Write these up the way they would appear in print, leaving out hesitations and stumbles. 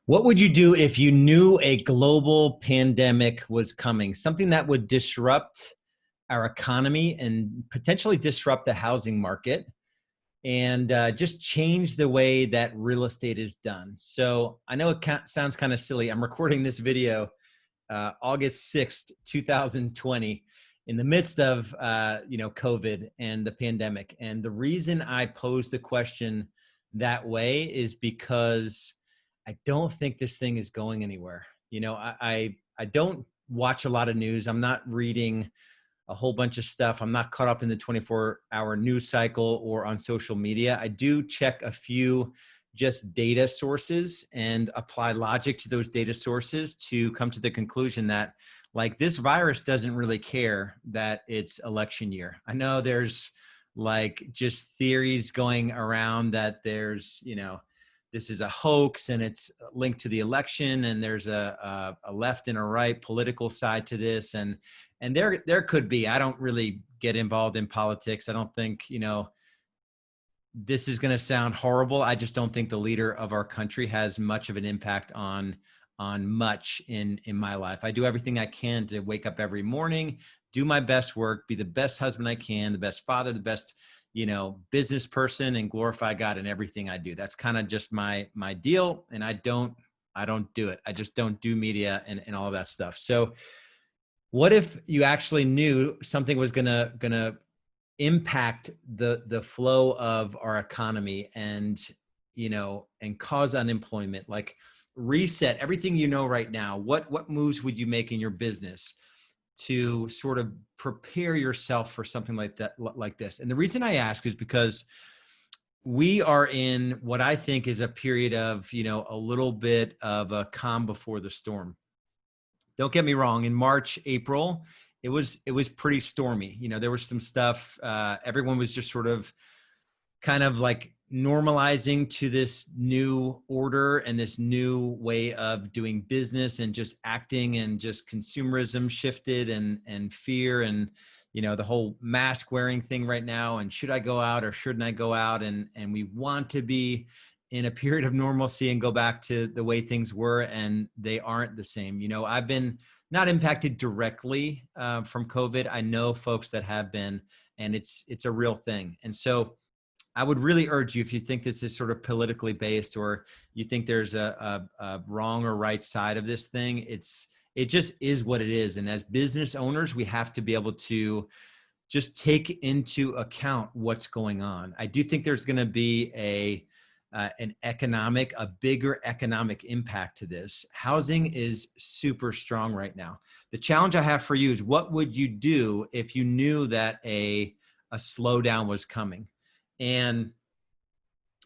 What would you do if you knew a global pandemic was coming? Something that would disrupt our economy and potentially disrupt the housing market and just change the way that real estate is done. So I know it sounds kind of silly. I'm recording this video August 6th, 2020, in the midst of COVID and the pandemic. And the reason I posed the question that way is because I don't think this thing is going anywhere. I don't watch a lot of news. I'm not reading a whole bunch of stuff. I'm not caught up in the 24-hour news cycle or on social media. I do check a few just data sources and apply logic to those data sources to come to the conclusion that like this virus doesn't really care that it's election year. I know there's like just theories going around that there's, this is a hoax and it's linked to the election, and there's a left and a right political side to this. And there could be. I don't really get involved in politics. I don't think, this is going to sound horrible. I just don't think the leader of our country has much of an impact on much in my life. I do everything I can to wake up every morning, do my best work, be the best husband I can, the best father, the best, business person, and glorify God in everything I do. That's kind of just my deal. And I don't do it. I just don't do media and all of that stuff. So what if you actually knew something was gonna impact the flow of our economy and cause unemployment, like reset everything right now? What moves would you make in your business to sort of prepare yourself for something like that, like this? And the reason I ask is because we are in what I think is a period of, a little bit of a calm before the storm. Don't get me wrong. In March, April, it was pretty stormy. There was some stuff. Everyone was just sort of kind of like normalizing to this new order and this new way of doing business and just acting, and just consumerism shifted, and fear, and the whole mask wearing thing right now, and should I go out or shouldn't I go out, and we want to be in a period of normalcy and go back to the way things were, and they aren't the same. I've been not impacted directly from COVID. I know folks that have been, and it's a real thing. And so I would really urge you, if you think this is sort of politically based, or you think there's a wrong or right side of this thing, it just is what it is. And as business owners, we have to be able to just take into account what's going on. I do think there's going to be a bigger economic impact to this. Housing is super strong right now. The challenge I have for you is, what would you do if you knew that a slowdown was coming? And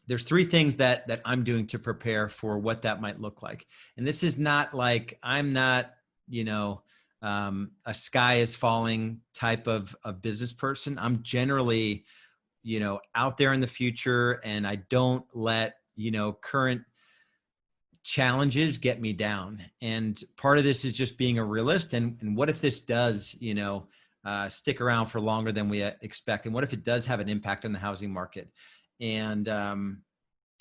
there's three things that I'm doing to prepare for what that might look like. And this is not like, I'm not, a sky is falling type of business person. I'm generally, out there in the future, and I don't let, current challenges get me down. And part of this is just being a realist. And what if this does, stick around for longer than we expect? And what if it does have an impact on the housing market? And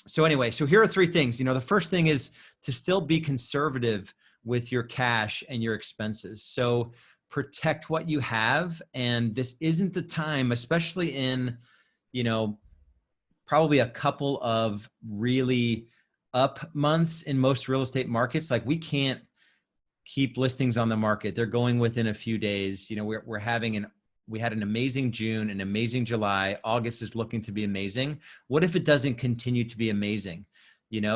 so anyway, so here are three things. The first thing is to still be conservative with your cash and your expenses. So protect what you have. And this isn't the time, especially in, probably a couple of really up months in most real estate markets. Like, we can't keep listings on the market. They're going within a few days. We had an amazing June, an amazing July. August is looking to be amazing. What if it doesn't continue to be amazing?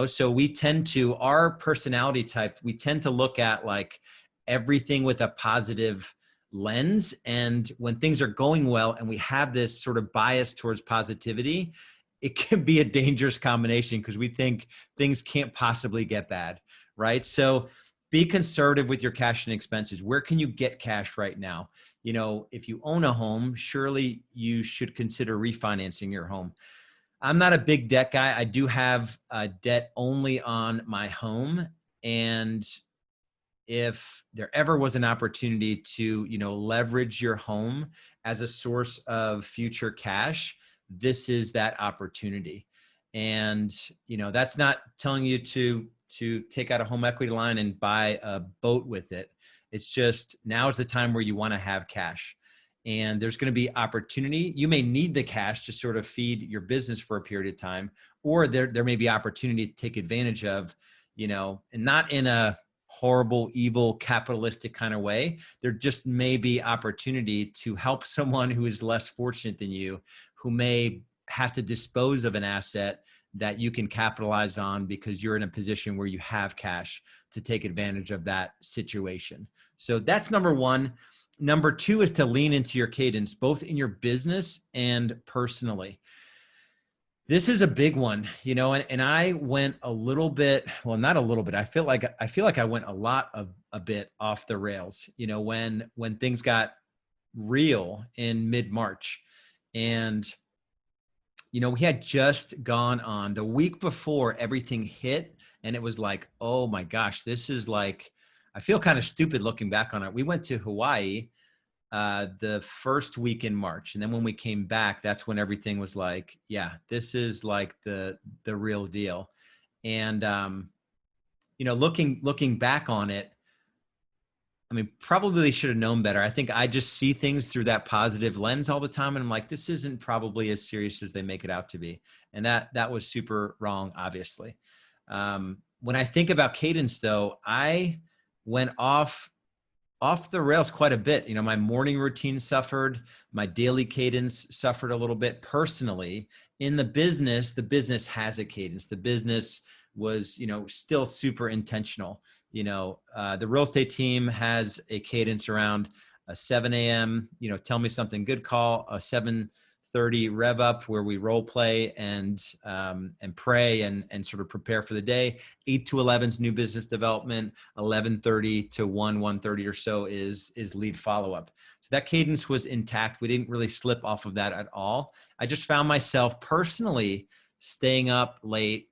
So our personality type, we tend to look at like everything with a positive lens. And when things are going well and we have this sort of bias towards positivity, it can be a dangerous combination, because we think things can't possibly get bad, right? So be conservative with your cash and expenses. Where can you get cash right now? If you own a home, surely you should consider refinancing your home. I'm not a big debt guy. I do have debt only on my home. And if there ever was an opportunity to, leverage your home as a source of future cash, this is that opportunity. And, that's not telling you to to take out a home equity line and buy a boat with it. It's just, now is the time where you want to have cash. And there's going to be opportunity. You may need the cash to sort of feed your business for a period of time, or there may be opportunity to take advantage of, and not in a horrible, evil, capitalistic kind of way. There just may be opportunity to help someone who is less fortunate than you, who may have to dispose of an asset that you can capitalize on because you're in a position where you have cash to take advantage of that situation. So that's number one. Number two is to lean into your cadence, both in your business and personally. This is a big one, and I went a little bit, well, not a little bit. I feel like I went a bit off the rails, when things got real in mid-March. And, we had just gone on the week before everything hit, and it was like, oh my gosh, this is like, I feel kind of stupid looking back on it. We went to Hawaii the first week in March. And then when we came back, that's when everything was like, yeah, this is like the real deal. And, looking back on it, I mean, probably should have known better. I think I just see things through that positive lens all the time. And I'm like, this isn't probably as serious as they make it out to be. And that was super wrong, obviously. When I think about Cadence though, I went off the rails quite a bit. My morning routine suffered, my daily cadence suffered a little bit personally. In the business has a cadence. The business was, still super intentional. The real estate team has a cadence around a 7 a.m., tell me something good call, a 7:30 rev up where we role play and pray and sort of prepare for the day. 8 to 11's new business development. 11:30 to 1:30 or so is lead follow-up. So that cadence was intact. We didn't really slip off of that at all. I just found myself personally staying up late,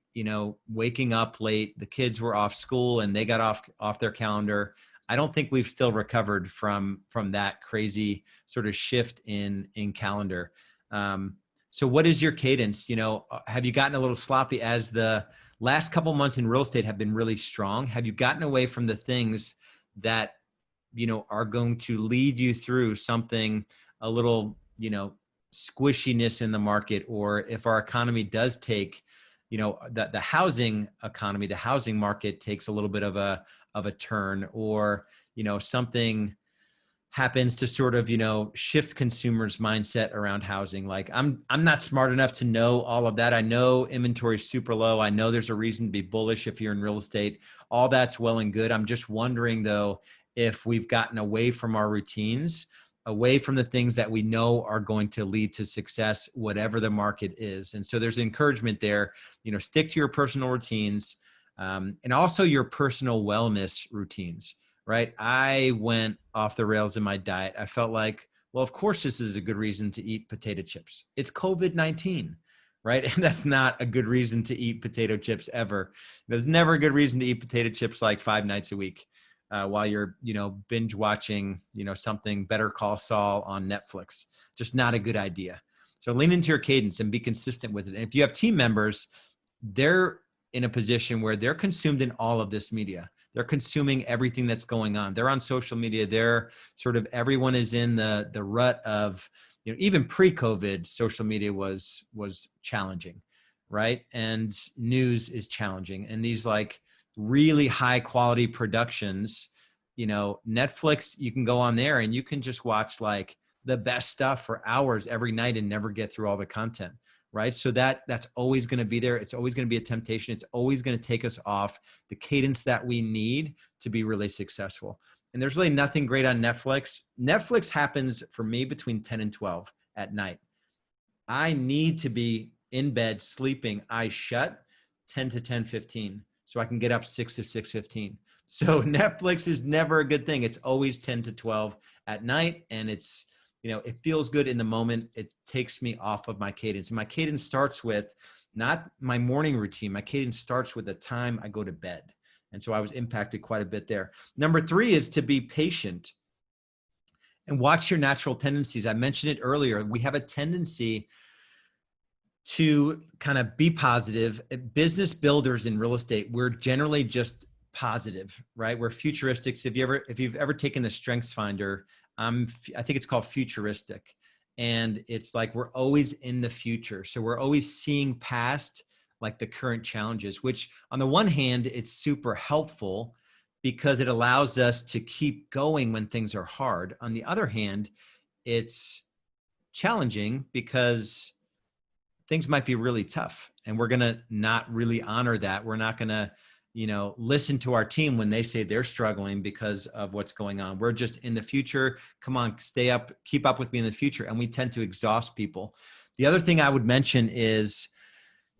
waking up late. The kids were off school and they got off their calendar. I don't think we've still recovered from that crazy sort of shift in calendar. So what is your cadence? Have you gotten a little sloppy as the last couple months in real estate have been really strong? Have you gotten away from the things that, are going to lead you through something a little, squishiness in the market? Or if our economy does take, the housing economy, the housing market takes a little bit of a turn, or, something happens to sort of, shift consumers' mindset around housing. Like I'm not smart enough to know all of that. I know inventory is super low. I know there's a reason to be bullish if you're in real estate. All that's well and good. I'm just wondering though, if we've gotten away from our routines, away from the things that we know are going to lead to success, whatever the market is. And so there's encouragement there, stick to your personal routines, and also your personal wellness routines. Right? I went off the rails in my diet. I felt like, well, of course, this is a good reason to eat potato chips. It's COVID-19, right? And that's not a good reason to eat potato chips ever. There's never a good reason to eat potato chips like 5 nights a week while you're, binge watching, something Better Call Saul on Netflix. Just not a good idea. So lean into your cadence and be consistent with it. And if you have team members, they're in a position where they're consumed in all of this media. They're consuming everything that's going on. They're on social media. They're sort of, everyone is in the rut of, even pre-COVID, social media was challenging, right? And news is challenging. And these like really high quality productions, Netflix, you can go on there and you can just watch like the best stuff for hours every night and never get through all the content. Right? So that's always going to be there. It's always going to be a temptation. It's always going to take us off the cadence that we need to be really successful. And there's really nothing great on Netflix. Netflix happens for me between 10 and 12 at night. I need to be in bed, sleeping, eyes shut, 10 to 10:15, so I can get up 6 to 6:15. So Netflix is never a good thing. It's always 10 to 12 at night. And it's, it feels good in the moment. It takes me off of my cadence. And my cadence starts with not my morning routine. My cadence starts with the time I go to bed. And so I was impacted quite a bit there. Number 3 is to be patient and watch your natural tendencies. I mentioned it earlier. We have a tendency to kind of be positive. Business builders in real estate, we're generally just positive, right? We're futuristics. If you've ever taken the Strengths Finder, I think it's called Futuristic, and it's like we're always in the future. So we're always seeing past like the current challenges, which on the one hand, it's super helpful because it allows us to keep going when things are hard. On the other hand, it's challenging because things might be really tough and we're going to not really honor that. We're not going to, listen to our team when they say they're struggling because of what's going on. We're just in the future. Come on, stay up, keep up with me in the future. And we tend to exhaust people. The other thing I would mention is,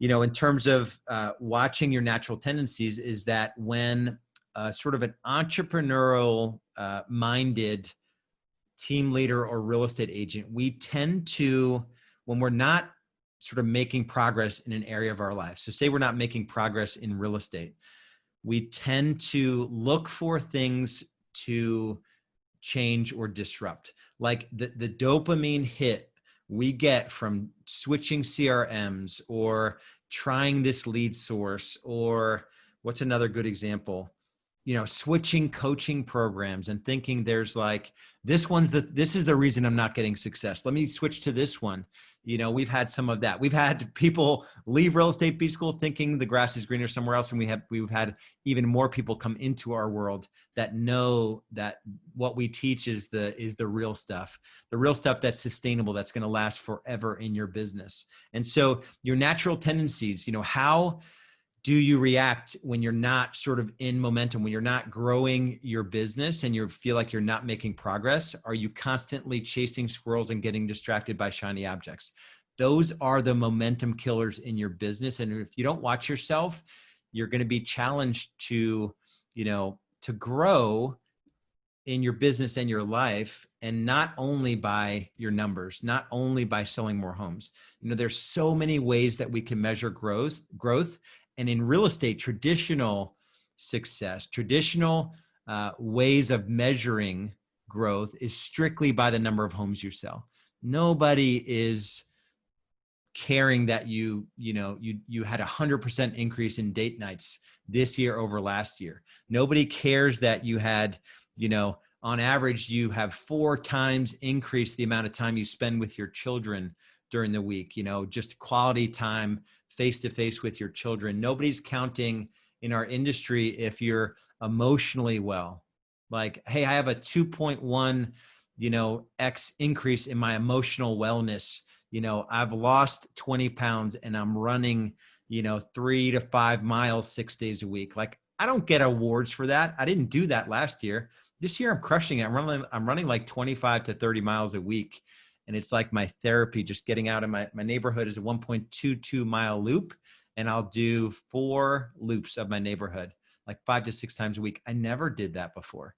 in terms of watching your natural tendencies, is that when sort of an entrepreneurial minded team leader or real estate agent, we tend to, when we're not sort of making progress in an area of our life. So say we're not making progress in real estate. We tend to look for things to change or disrupt. Like the dopamine hit we get from switching CRMs or trying this lead source, or what's another good example? Switching coaching programs and thinking there's like, this is the reason I'm not getting success. Let me switch to this one. We've had some of that. We've had people leave real estate B school thinking the grass is greener somewhere else. And we've had even more people come into our world that know that what we teach is the real stuff, the real stuff that's sustainable, that's going to last forever in your business. And so your natural tendencies, how do you react when you're not sort of in momentum, when you're not growing your business and you feel like you're not making progress? Are you constantly chasing squirrels and getting distracted by shiny objects? Those are the momentum killers in your business. And if you don't watch yourself, you're going to be challenged to grow in your business and your life, and not only by your numbers, not only by selling more homes. There's so many ways that we can measure growth. And in real estate, traditional success, traditional ways of measuring growth is strictly by the number of homes you sell. Nobody is caring that you had 100% increase in date nights this year over last year. Nobody cares that you had, on average, you have 4 times increase the amount of time you spend with your children during the week, just quality time face-to-face with your children. Nobody's counting in our industry if you're emotionally well. Like, hey, I have a 2.1, X increase in my emotional wellness. I've lost 20 pounds and I'm running, 3 to 5 miles 6 days a week. Like, I don't get awards for that. I didn't do that last year. This year I'm crushing it. I'm running like 25 to 30 miles a week. And it's like my therapy, just getting out of my neighborhood is a 1.22 mile loop. And I'll do 4 loops of my neighborhood, like 5 to 6 times a week. I never did that before.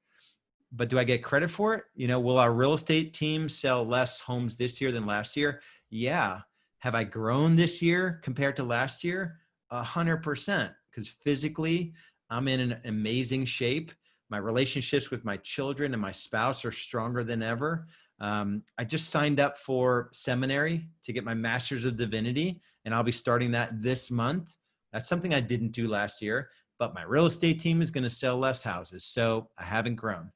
But do I get credit for it? Will our real estate team sell less homes this year than last year? Yeah. Have I grown this year compared to last year? 100%. Because physically, I'm in an amazing shape. My relationships with my children and my spouse are stronger than ever. I just signed up for seminary to get my Master's of Divinity, and I'll be starting that this month. That's something I didn't do last year, but my real estate team is going to sell less houses, so I haven't grown,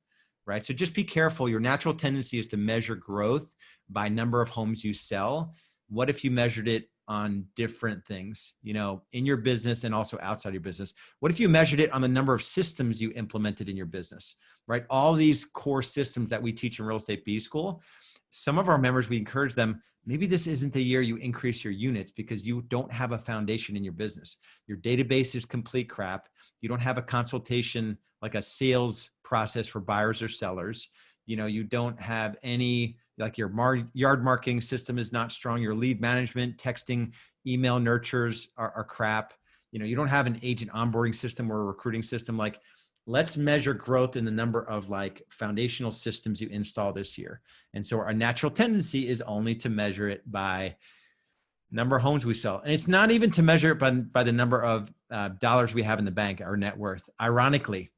right? So just be careful. Your natural tendency is to measure growth by number of homes you sell. What if you measured it on different things, in your business and also outside your business? What if you measured it on the number of systems you implemented in your business, right? All these core systems that we teach in Real Estate B School, some of our members, we encourage them, maybe this isn't the year you increase your units because you don't have a foundation in your business. Your database is complete crap. You don't have a consultation, like a sales process for buyers or sellers. You don't have any, like your yard marketing system is not strong. Your lead management, texting, email nurtures are crap. You don't have an agent onboarding system or a recruiting system. Like, let's measure growth in the number of like foundational systems you install this year. And so our natural tendency is only to measure it by number of homes we sell. And it's not even to measure it by the number of dollars we have in the bank, our net worth. Ironically,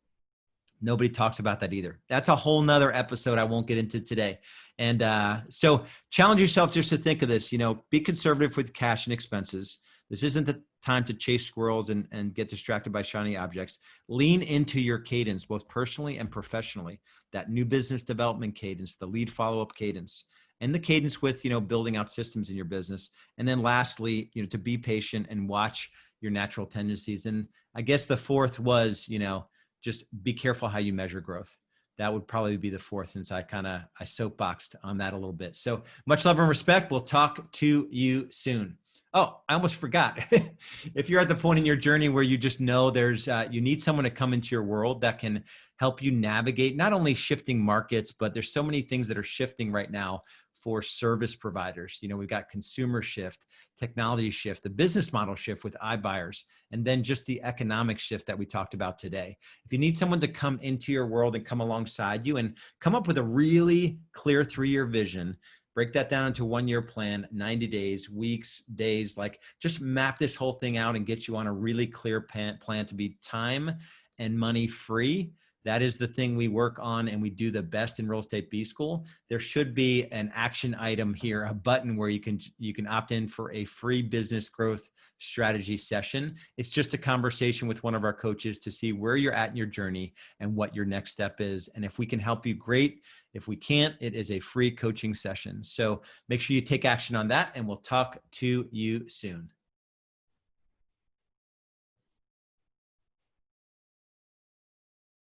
Nobody talks about that either. That's a whole nother episode I won't get into today. And so challenge yourself just to think of this, be conservative with cash and expenses. This isn't the time to chase squirrels and get distracted by shiny objects. Lean into your cadence, both personally and professionally, that new business development cadence, the lead follow-up cadence, and the cadence with, building out systems in your business. And then lastly, to be patient and watch your natural tendencies. And I guess the fourth was, just be careful how you measure growth. That would probably be the fourth, since I soapboxed on that a little bit. So much love and respect. We'll talk to you soon. Oh, I almost forgot. If you're at the point in your journey where you just know you need someone to come into your world that can help you navigate not only shifting markets, but there's so many things that are shifting right now for service providers. We've got consumer shift, technology shift, the business model shift with iBuyers, and then just the economic shift that we talked about today. If you need someone to come into your world and come alongside you and come up with a really clear 3-year vision, break that down into 1-year plan, 90 days, weeks, days, just map this whole thing out and get you on a really clear plan to be time and money free. That is the thing we work on and we do the best in Real Estate B School. There should be an action item here, a button where you can opt in for a free business growth strategy session. It's just a conversation with one of our coaches to see where you're at in your journey and what your next step is. And if we can help you, great. If we can't, it is a free coaching session. So make sure you take action on that, and we'll talk to you soon.